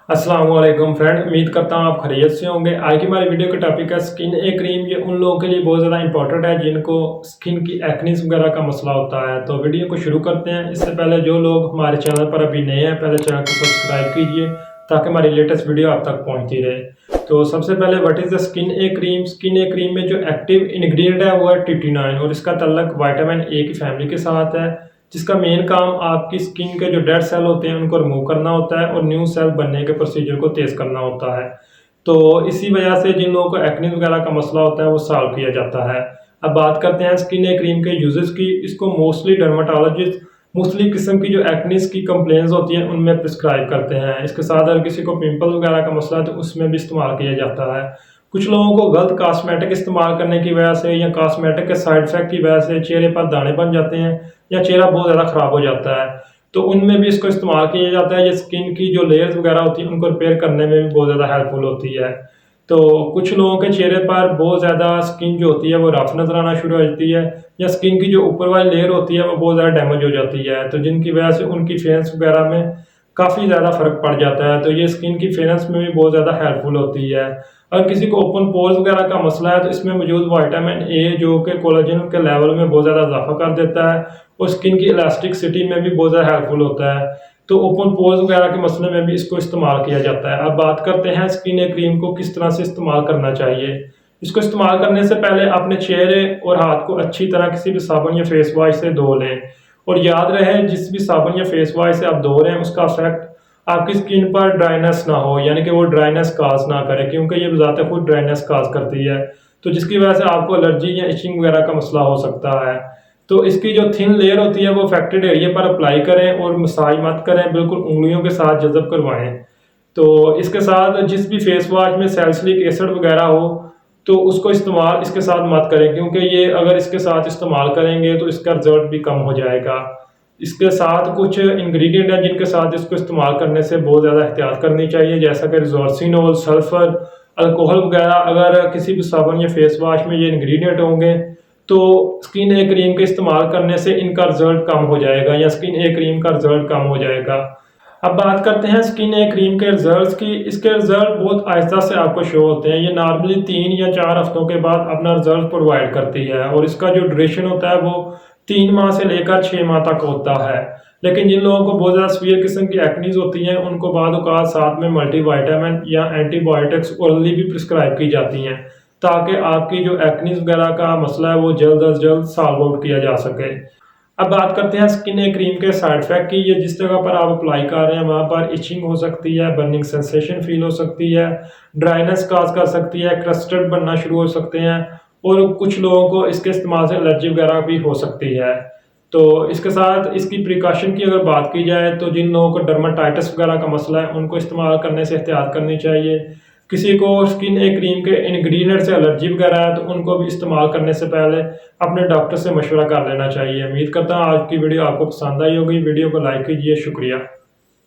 अस्सलाम वालेकुम फ्रेंड, उम्मीद करता हूँ आप खैरियत से होंगे। आज की हमारी वीडियो का टॉपिक है स्किन ए क्रीम। ये उन लोगों के लिए बहुत ज़्यादा इंपॉर्टेंट है जिनको स्किन की एक्नीज वगैरह का मसला होता है। तो वीडियो को शुरू करते हैं। इससे पहले जो लोग हमारे चैनल पर अभी नए हैं, पहले चैनल को सब्सक्राइब कीजिए ताकि हमारी लेटेस्ट वीडियो आप तक पहुँचती रहे। तो सबसे पहले what is the skin A cream. Skin A cream में जो एक्टिव इंग्रेडिएंट है वो है टिटिनाइन और इसका तल्लक विटामिन ए की फैमिली के साथ है, जिसका मेन काम आपकी स्किन के जो डेड सेल होते हैं उनको रिमूव करना होता है और न्यू सेल बनने के प्रोसीजर को तेज़ करना होता है। तो इसी वजह से जिन लोगों को एक्ने वगैरह का मसला होता है वो सॉल्व किया जाता है। अब बात करते हैं स्किन ए क्रीम के यूजेस की। इसको मोस्टली डर्माटोलॉजिस्ट मुख्तलिफ किस्म की जो एक्नीज की कंप्लेंट्स होती हैं उनमें प्रिस्क्राइब करते हैं। इसके साथ अगर किसी को पिंपल वगैरह का मसला है तो उसमें भी इस्तेमाल किया जाता है। कुछ लोगों को गलत कॉस्मेटिक इस्तेमाल करने की वजह से या कॉस्मेटिक के साइड इफेक्ट की वजह से चेहरे पर दाने बन जाते हैं या चेहरा बहुत ज़्यादा ख़राब हो जाता है, तो उनमें भी इसको इस्तेमाल किया जाता है। ये स्किन की जो लेयर्स वगैरह होती हैं उनको रिपेयर करने में भी बहुत ज़्यादा हेल्पफुल होती है। तो कुछ लोगों के चेहरे पर बहुत ज़्यादा स्किन जो होती है वो रफ नज़र आना शुरू हो जाती है या स्किन की जो ऊपर वाली लेयर होती है वो बहुत ज़्यादा डैमेज हो जाती है, तो जिनकी वजह से उनकी फेस वगैरह में काफ़ी ज़्यादा फ़र्क पड़ जाता है। तो ये स्किन की फेयरनेस में भी बहुत ज़्यादा हेल्पफुल होती है। अगर किसी को ओपन पोर्स वगैरह का मसला है तो इसमें मौजूद विटामिन ए जो कि कोलेजन के लेवल में बहुत ज़्यादा इजाफा कर देता है और स्किन की इलास्टिसिटी में भी बहुत ज़्यादा हेल्पफुल होता है। तो ओपन पोर्स वगैरह के मसले में भी इसको इस्तेमाल किया जाता है। अब बात करते हैं स्किन ए क्रीम को किस तरह से इस्तेमाल करना चाहिए। इसको इस्तेमाल करने से पहले अपने चेहरे और हाथ को अच्छी तरह किसी भी साबुन या फेस वॉश से धो लें और याद रहे जिस भी साबुन या फेस वॉश से आप धो रहे हैं उसका इफेक्ट आपकी स्किन पर ड्राइनेस ना हो, यानी कि वो ड्राइनेस काज ना करे, क्योंकि ये बजाते खुद ड्राइनेस काज करती है, तो जिसकी वजह से आपको एलर्जी या इचिंग वगैरह का मसला हो सकता है। तो इसकी जो थिन लेयर होती है वो अफेक्टेड एरिया पर अप्लाई करें और मसाज मत करें, बिल्कुल उंगलियों के साथ जज़ब करवाएं। तो इसके साथ जिस भी फेस वॉश में सैलिसिलिक एसिड वगैरह हो तो उसको इस्तेमाल इसके साथ मत करें, क्योंकि ये अगर इसके साथ इस्तेमाल करेंगे तो इसका रिजल्ट भी कम हो जाएगा। इसके साथ कुछ इंग्रेडिएंट हैं जिनके साथ इसको इस्तेमाल करने से बहुत ज़्यादा एहतियात करनी चाहिए, जैसा कि रिजोर्सिनोल, सल्फर, अल्कोहल वगैरह। अगर किसी भी साबुन या फेस वॉश में ये इंग्रेडिएंट होंगे तो स्किन ए क्रीम के इस्तेमाल करने से इनका रिजल्ट कम हो जाएगा या स्किन ए क्रीम का रिजल्ट कम हो जाएगा। अब बात करते हैं स्किन ए क्रीम के रिजल्ट्स की। इसके रिजल्ट बहुत आहिस्ता से आपको शो होते हैं। ये नॉर्मली 3 या 4 हफ्तों के बाद अपना रिजल्ट प्रोवाइड करती है और इसका जो ड्यूरेशन होता है वो 3 माह से लेकर 6 माह तक होता है। लेकिन जिन लोगों को बहुत ज़्यादा सीवियर किस्म की एक्नीज होती हैं उनको बाद औक़ात साथ में मल्टीविटामिन या एंटीबायोटिक्स ओरली भी प्रिस्क्राइब की जाती हैं ताकि आपकी जो एक्नीज वगैरह का मसला है वो जल्द अज जल्द सॉल्व आउट किया जा सके। अब बात करते हैं स्किन ए क्रीम के साइड इफेक्ट की। ये जिस जगह पर आप अप्लाई कर रहे हैं वहाँ पर इचिंग हो सकती है, बर्निंग सेंसेशन फील हो सकती है, ड्राइनेस काज कर सकती है, क्रस्टेड बनना शुरू हो सकते हैं और कुछ लोगों को इसके इस्तेमाल से एलर्जी वगैरह भी हो सकती है। तो इसके साथ इसकी प्रिकॉशन की अगर बात की जाए तो जिन लोगों को डर्माटाइटिस वगैरह का मसला है उनको इस्तेमाल करने से एहतियात करनी चाहिए। किसी को स्किन ए क्रीम के इंग्रेडिएंट से एलर्जी वगैरह है तो उनको भी इस्तेमाल करने से पहले अपने डॉक्टर से मशवरा कर लेना चाहिए। उम्मीद करता हूँ आज की वीडियो आपको पसंद आई होगी। वीडियो को लाइक कीजिए। शुक्रिया।